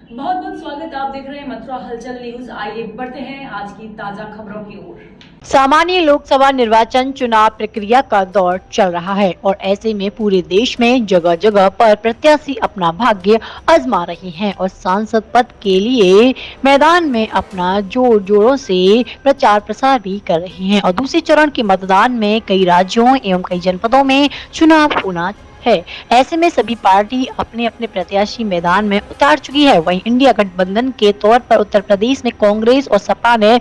बहुत बहुत स्वागत। आप देख रहे हैं मथुरा हलचल न्यूज। आइए बढ़ते हैं आज की ताजा खबरों की ओर। सामान्य लोकसभा निर्वाचन चुनाव प्रक्रिया का दौर चल रहा है और ऐसे में पूरे देश में जगह जगह पर प्रत्याशी अपना भाग्य आजमा रहे हैं और सांसद पद के लिए मैदान में अपना जोर जोरों से प्रचार प्रसार भी कर रहे हैं। और दूसरे चरण के मतदान में कई राज्यों एवं कई जनपदों में चुनाव होना है। ऐसे में सभी पार्टी अपने अपने प्रत्याशी मैदान में उतार चुकी है। वहीं इंडिया गठबंधन के तौर पर उत्तर प्रदेश में कांग्रेस और सपा ने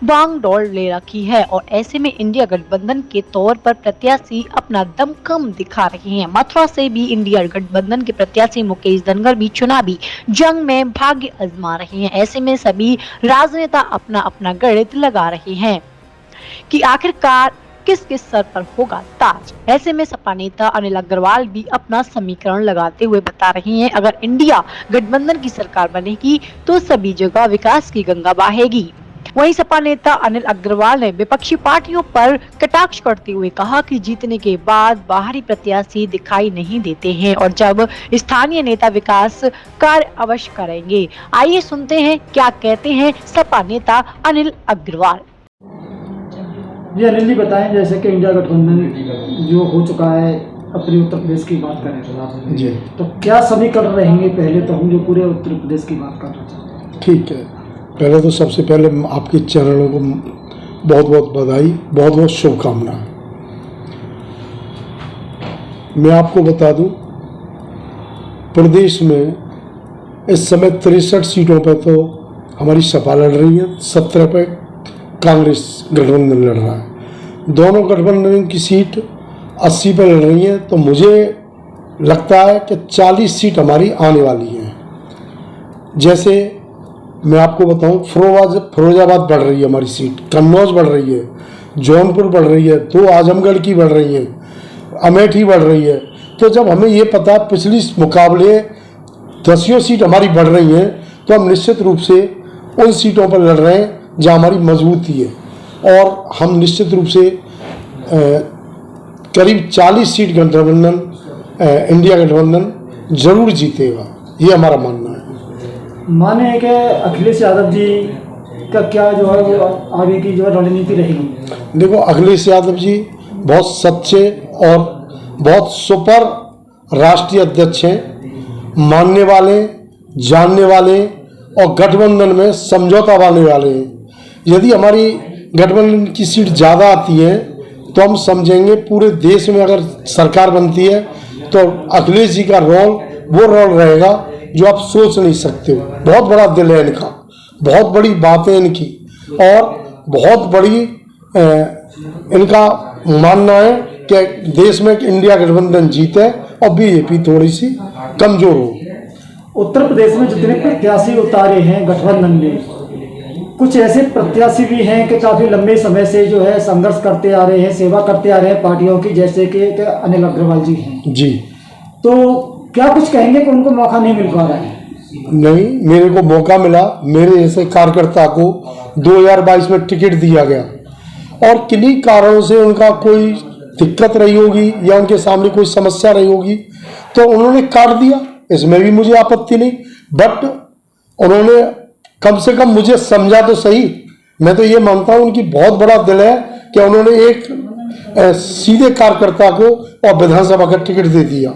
बागडोर ले रखी है और ऐसे में इंडिया गठबंधन के तौर पर प्रत्याशी अपना दमखम दिखा रहे हैं। मथुरा से भी इंडिया गठबंधन के प्रत्याशी मुकेश धनगर भी चुनावी जंग में भाग्य आजमा रहे हैं। ऐसे में सभी राजनेता अपना अपना गणित लगा रहे हैं कि आखिरकार किस किस सर पर होगा ताज। ऐसे में सपा नेता अनिल अग्रवाल भी अपना समीकरण लगाते हुए बता रहे हैं, अगर इंडिया गठबंधन की सरकार बनेगी तो सभी जगह विकास की गंगा बहेगी। वहीं सपा नेता अनिल अग्रवाल ने विपक्षी पार्टियों पर कटाक्ष करते हुए कहा कि जीतने के बाद बाहरी प्रत्याशी दिखाई नहीं देते हैं और जब स्थानीय नेता विकास कार्य अवश्य करेंगे। आइए सुनते हैं क्या कहते हैं सपा नेता अनिल अग्रवाल। जी अनिल जी बताएं, जैसे कि इंडिया गठबंधन जो हो चुका है, अपने उत्तर प्रदेश की बात करें जी, तो क्या समीकरण रहेंगे? पहले तो हम जो पूरे उत्तर प्रदेश की बात करना चाहते हैं। ठीक है। पहले तो सबसे पहले आपके चैनलों को बहुत बहुत बधाई, बहुत बहुत शुभकामनाएं। मैं आपको बता दूं, प्रदेश में इस समय 63 सीटों पर तो हमारी सपा लड़ रही है, 17 पे कांग्रेस गठबंधन लड़ रहा है। दोनों गठबंधन की सीट 80 पर लड़ रही है, तो मुझे लगता है कि 40 सीट हमारी आने वाली हैं। जैसे मैं आपको बताऊं, फिरोजाबाद बढ़ रही है हमारी सीट, कन्नौज बढ़ रही है, जौनपुर बढ़ रही है, 2 आजमगढ़ की बढ़ रही है, अमेठी बढ़ रही है। तो जब हमें ये पता पिछली मुकाबले 10 सीट हमारी बढ़ रही हैं, तो हम निश्चित रूप से उन सीटों पर लड़ रहे हैं जहाँ हमारी मजबूती है और हम निश्चित रूप से करीब 40 सीट गठबंधन इंडिया गठबंधन जरूर जीतेगा, ये हमारा मानना है। माने कि अखिलेश यादव जी का क्या जो है वो आगे की जो है रणनीति रहेगी? देखो, अखिलेश यादव जी बहुत सच्चे और बहुत सुपर राष्ट्रीय अध्यक्ष हैं, मानने वाले, जानने वाले और गठबंधन में समझौता पाने वाले हैं। यदि हमारी गठबंधन की सीट ज़्यादा आती है तो हम समझेंगे पूरे देश में अगर सरकार बनती है तो अखिलेश जी का रोल वो रोल रहेगा जो आप सोच नहीं सकते हो। बहुत बड़ा दिल है इनका, बहुत बड़ी बातें इनकी और बहुत बड़ी इनका मानना है कि देश में इंडिया गठबंधन जीते और बीजेपी थोड़ी सी कमजोर हो। उत्तर प्रदेश में जितने प्रत्याशी उतारे हैं गठबंधन ने, कुछ ऐसे प्रत्याशी भी हैं कि काफी लंबे समय से जो है संघर्ष करते आ रहे हैं, सेवा करते आ रहे हैं पार्टियों की, जैसे कि अनिल अग्रवाल जी हैं जी। तो क्या कुछ कहेंगे कि उनको मौका नहीं मिल पा रहा है? नहीं, मेरे को मौका मिला, मेरे जैसे कार्यकर्ता को 2022 में टिकट दिया गया और किन्हीं कारणों से उनका कोई दिक्कत रही होगी या उनके सामने कोई समस्या रही होगी तो उन्होंने काट दिया, इसमें भी मुझे आपत्ति नहीं। बट उन्होंने कम से कम मुझे समझा तो सही। मैं तो ये मानता हूँ उनकी बहुत बड़ा दिल है कि उन्होंने एक सीधे कार्यकर्ता को और विधानसभा का टिकट दे दिया,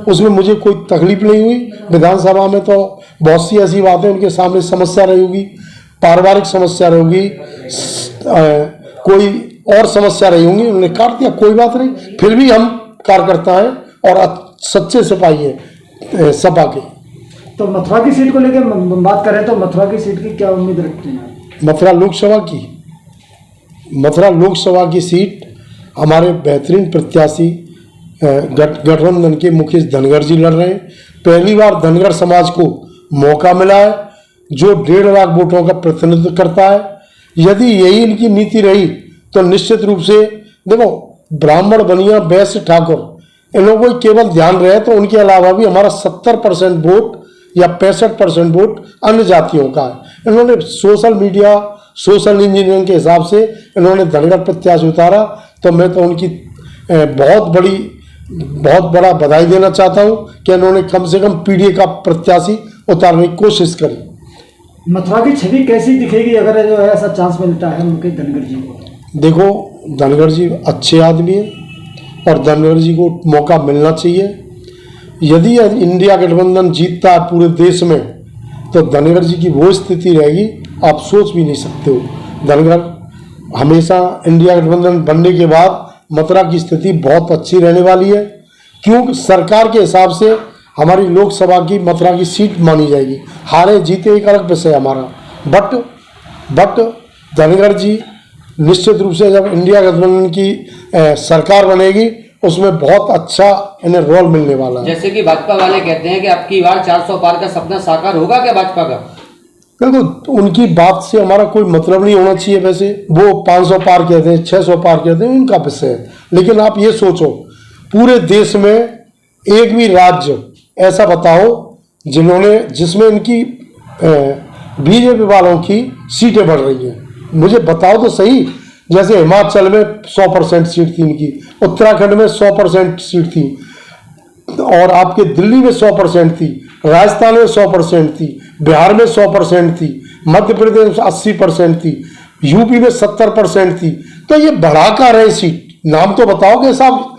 उसमें मुझे कोई तकलीफ नहीं हुई। विधानसभा में तो बहुत सी ऐसी बातें उनके सामने समस्या रही होगी, पारिवारिक समस्या रही होगी, कोई और समस्या रही होंगी, उन्होंने काट दिया, कोई बात नहीं। फिर भी हम कार्यकर्ता हैं और सच्चे सिपाही हैं सपा के। तो मथुरा की सीट को लेकर बात करें तो मथुरा की सीट की क्या उम्मीद रखते हैं? मथुरा लोकसभा की सीट हमारे बेहतरीन प्रत्याशी गठबंधन के मुकेश धनगर जी लड़ रहे हैं। पहली बार धनगर समाज को मौका मिला है जो 1.5 लाख वोटों का प्रतिनिधित्व करता है। यदि यही इनकी नीति रही तो निश्चित रूप से देखो, ब्राह्मण, बनिया, वैश्य, ठाकुर इन लोगों को केवल ध्यान रहे तो उनके अलावा भी हमारा 70% वोट या 65% वोट अन्य जातियों का है। इन्होंने सोशल मीडिया, सोशल इंजीनियरिंग के हिसाब से इन्होंने धनगर प्रत्याशी उतारा, तो मैं तो उनकी बहुत बड़ा बधाई देना चाहता हूं कि इन्होंने कम से कम पीडीए का प्रत्याशी उतारने की कोशिश करी। मथुरा की छवि कैसी दिखेगी अगर जो है ऐसा चांस मिलता है मुकेश धनखड़ जी को? देखो, धनखड़ जी अच्छे आदमी हैं और धनखड़ जी को मौका मिलना चाहिए। यदि इंडिया गठबंधन जीतता है पूरे देश में तो धनखड़ जी की वो स्थिति रहेगी आप सोच भी नहीं सकते हो। धनखड़ हमेशा इंडिया गठबंधन बनने के बाद मथुरा की स्थिति बहुत अच्छी रहने वाली है, क्योंकि सरकार के हिसाब से हमारी लोकसभा की मथुरा की सीट मानी जाएगी। हारे जीते एक अलग विषय हमारा, बट धनखड़ जी निश्चित रूप से जब इंडिया गठबंधन की सरकार बनेगी उसमें बहुत अच्छा इन्हें रोल मिलने वाला है। जैसे कि भाजपा वाले कहते हैं कि अब की बार 400 पार का सपना साकार होगा क्या भाजपा का? देखो, उनकी बात से हमारा कोई मतलब नहीं होना चाहिए। वैसे वो 500 पार कहते हैं, 600 पार कहते हैं, उनका विषय है। लेकिन आप ये सोचो, पूरे देश में एक भी राज्य ऐसा बताओ जिसमें इनकी बीजेपी वालों की सीटें बढ़ रही हैं। मुझे बताओ तो सही। जैसे हिमाचल में 100% सीट थी इनकी, उत्तराखंड में 100% सीट थी, और आपके दिल्ली में 100% थी, राजस्थान में 100% थी, बिहार में 100% थी, मध्य प्रदेश में 80% थी, यूपी में 70% थी। तो ये बढ़ा कर रहे सीट, नाम तो बताओ कि साहब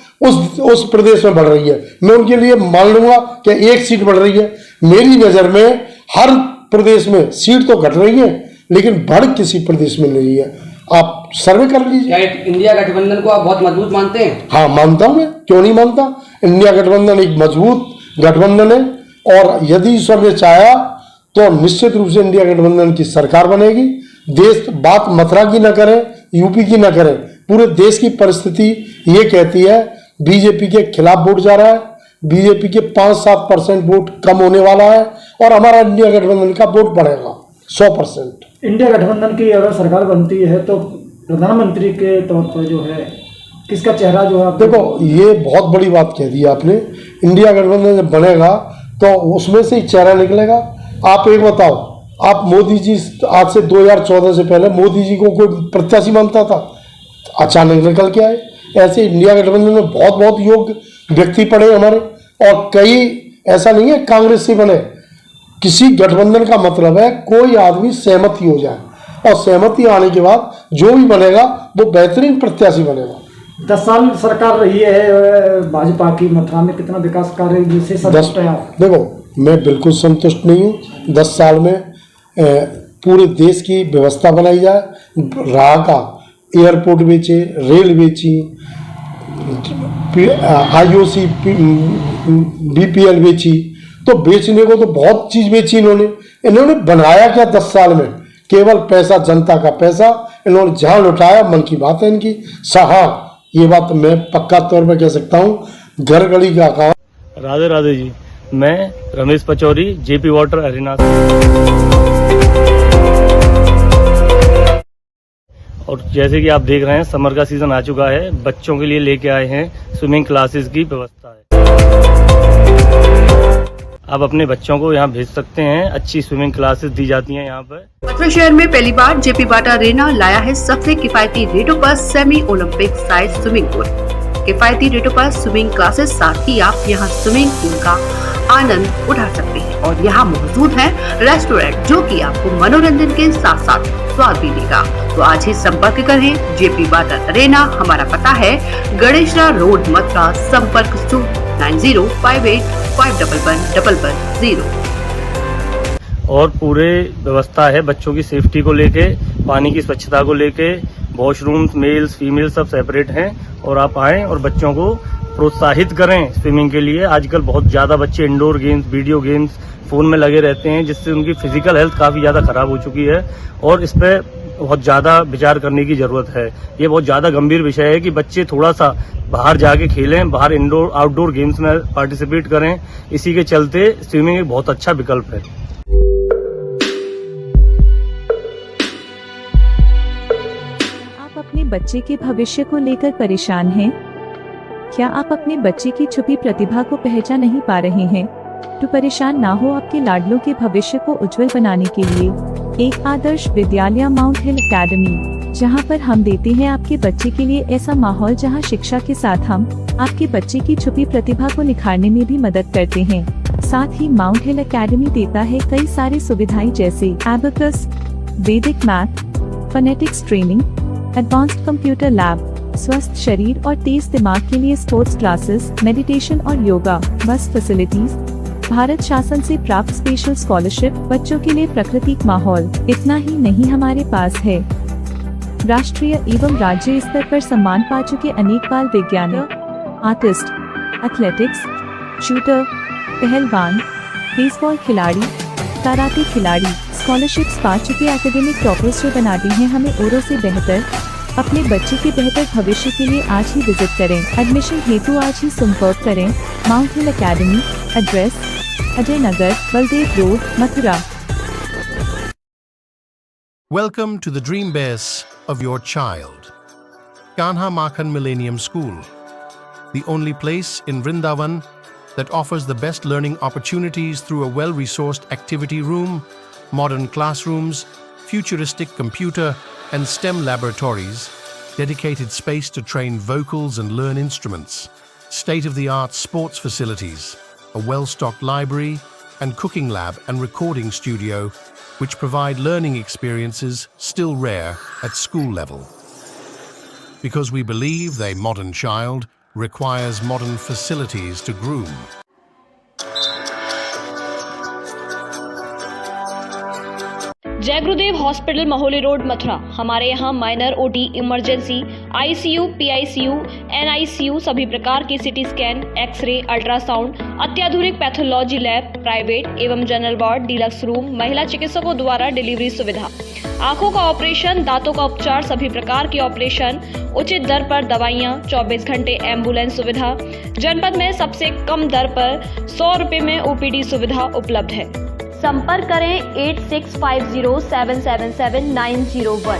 उस प्रदेश में बढ़ रही है। मैं उनके लिए मान लूंगा कि एक सीट बढ़ रही है। मेरी नज़र में हर प्रदेश में सीट तो घट रही है लेकिन बढ़ किसी प्रदेश में नहीं है। आप सर्वे कर लीजिए। क्या इंडिया गठबंधन को आप बहुत मजबूत मानते हैं? हाँ, मानता हूं मैं, क्यों नहीं मानता। इंडिया गठबंधन एक मजबूत गठबंधन है और यदि ईश्वर ने चाहा तो निश्चित रूप से इंडिया गठबंधन की सरकार बनेगी। देश बात मथुरा की न करे, यूपी की न करे, पूरे देश की परिस्थिति ये कहती है बीजेपी के खिलाफ वोट जा रहा है, बीजेपी के 5-7% वोट कम होने वाला है और हमारा इंडिया गठबंधन का वोट बढ़ेगा 100%। इंडिया गठबंधन की अगर सरकार बनती है तो प्रधानमंत्री के तौर पर जो है किसका चेहरा जो है? देखो, ये बहुत बड़ी बात कह दी आपने। इंडिया गठबंधन जब बनेगा तो उसमें से ही चेहरा निकलेगा। आप एक बताओ, आप मोदी जी आज से 2014 से पहले मोदी जी को कोई प्रत्याशी मानता था? अचानक निकल के आए। ऐसे इंडिया गठबंधन में बहुत योग्य व्यक्ति पड़े हमारे, और कई ऐसा नहीं है कांग्रेस से बने। किसी गठबंधन का मतलब है कोई आदमी सहमति हो जाए, और सहमति आने के बाद जो भी बनेगा वो बेहतरीन प्रत्याशी बनेगा। 10 साल सरकार रही है भाजपा की, मथुरा में कितना विकास कार्य जिससे संतुष्ट है आप? देखो, मैं बिल्कुल संतुष्ट नहीं हूँ। 10 साल में पूरे देश की व्यवस्था बनाई जाए, राह का एयरपोर्ट बेचे, रेल बेची, IOC BPL बेची, तो बेचने को तो बहुत चीज बेची इन्होंने बनाया क्या 10 साल में? केवल पैसा, जनता का पैसा इन्होंने जहां लुटाया। मन की बात है इनकी। हाँ, ये बात मैं पक्का तौर पर कह सकता हूँ। घर गली का काम। राधे राधे जी, मैं Ramesh Pachauri, JP water Arena. और जैसे कि आप देख रहे हैं समर का सीजन आ चुका है, बच्चों के लिए लेके आए हैं स्विमिंग क्लासेस की व्यवस्था है। आप अपने बच्चों को यहाँ भेज सकते हैं, अच्छी स्विमिंग क्लासेस दी जाती हैं यहाँ पर। मथुरा शहर में पहली बार JP वाटर अरेना लाया है सबसे किफायती रेटों पर semi Olympic size swimming pool. किफायती रेटों पर स्विमिंग क्लासेस, साथ ही आप यहाँ स्विमिंग पूल का आनंद उठा सकते हैं। और यहाँ मौजूद है रेस्टोरेंट जो कि आपको मनोरंजन के साथ साथ स्वाद भी देगा। तो आज ही संपर्क करें JP वाटर अरेना। हमारा पता है गणेशरा रोड, मथुरा। संपर्क 9058511110। और पूरे व्यवस्था है बच्चों की सेफ्टी को लेके, पानी की स्वच्छता को लेके, वॉशरूम्स मेल्स फीमेल सब सेपरेट हैं। और आप आएं और बच्चों को प्रोत्साहित करें स्विमिंग के लिए। आजकल बहुत ज़्यादा बच्चे indoor games, video games, phone में लगे रहते हैं, जिससे उनकी फिजिकल हेल्थ काफ़ी ज़्यादा ख़राब हो चुकी है और इस पर बहुत ज़्यादा विचार करने की ज़रूरत है। ये बहुत ज़्यादा गंभीर विषय है कि बच्चे थोड़ा सा बाहर जाके खेलें, बाहर इंडोर आउटडोर गेम्स में पार्टिसिपेट करें। इसी के चलते स्विमिंग एक बहुत अच्छा विकल्प है। आप अपने बच्चे के भविष्य को लेकर परेशान हैं? क्या आप अपने बच्चे की छुपी प्रतिभा को पहचान नहीं पा रहे हैं? तो परेशान ना हो, आपके लाडलों के भविष्य को उज्जवल बनाने के लिए एक आदर्श विद्यालय माउंट हिल एकेडमी, जहां पर हम देते हैं आपके बच्चे के लिए ऐसा माहौल जहां शिक्षा के साथ हम आपके बच्चे की छुपी प्रतिभा को निखारने में भी मदद करते हैं। साथ ही माउंट हिल एकेडमी देता है कई सारी सुविधाएं जैसे एबेकस, वैदिक math, phonetics training, advanced computer lab, स्वस्थ शरीर और तेज दिमाग के लिए स्पोर्ट्स क्लासेस, मेडिटेशन और योगा, बस फैसिलिटीज, भारत शासन से प्राप्त स्पेशल स्कॉलरशिप, बच्चों के लिए प्राकृतिक माहौल। इतना ही नहीं, हमारे पास है राष्ट्रीय एवं राज्य स्तर पर सम्मान पा चुके अनेक बाल वैज्ञानिक, आर्टिस्ट, एथलेटिक्स, शूटर, पहलवान, बेसबॉल खिलाड़ी, कराटे खिलाड़ी, स्कॉलरशिप्स पा चुके एकेडमिक टॉपर्स जो बनाती हैं हमें औरों से बेहतर। अपने बच्चे के बेहतर भविष्य के लिए आज ही विजिट करें। एडमिशन हेतु आज ही संपर्क करें। Mount hill academy, address Ajay Nagar, Baldev road, Mathura. Welcome to the dream base of your child. Kanha Makhan Millennium School, the only place in Vrindavan that offers the best learning opportunities through a well-resourced activity room, modern classrooms, futuristic computer and STEM laboratories, dedicated space to train vocals and learn instruments, state-of-the-art sports facilities, a well-stocked library and cooking lab and recording studio which provide learning experiences still rare at school level. Because we believe a modern child requires modern facilities to groom. जय गुरुदेव hospital, Maholi road, Mathura. हमारे यहाँ minor, OT, emergency, ICU, PICU, NICU, सभी प्रकार के CT scan, x ray, ultrasound, अत्याधुनिक pathology lab, private एवं general ward, deluxe room, महिला चिकित्सकों द्वारा डिलीवरी सुविधा, आंखों का ऑपरेशन, दांतों का उपचार, सभी प्रकार के ऑपरेशन, उचित दर पर दवाइयाँ, 24 घंटे एम्बुलेंस सुविधा। जनपद में सबसे कम दर पर 100 रुपए में ओपीडी सुविधा उपलब्ध है। संपर्क करें 8650777901।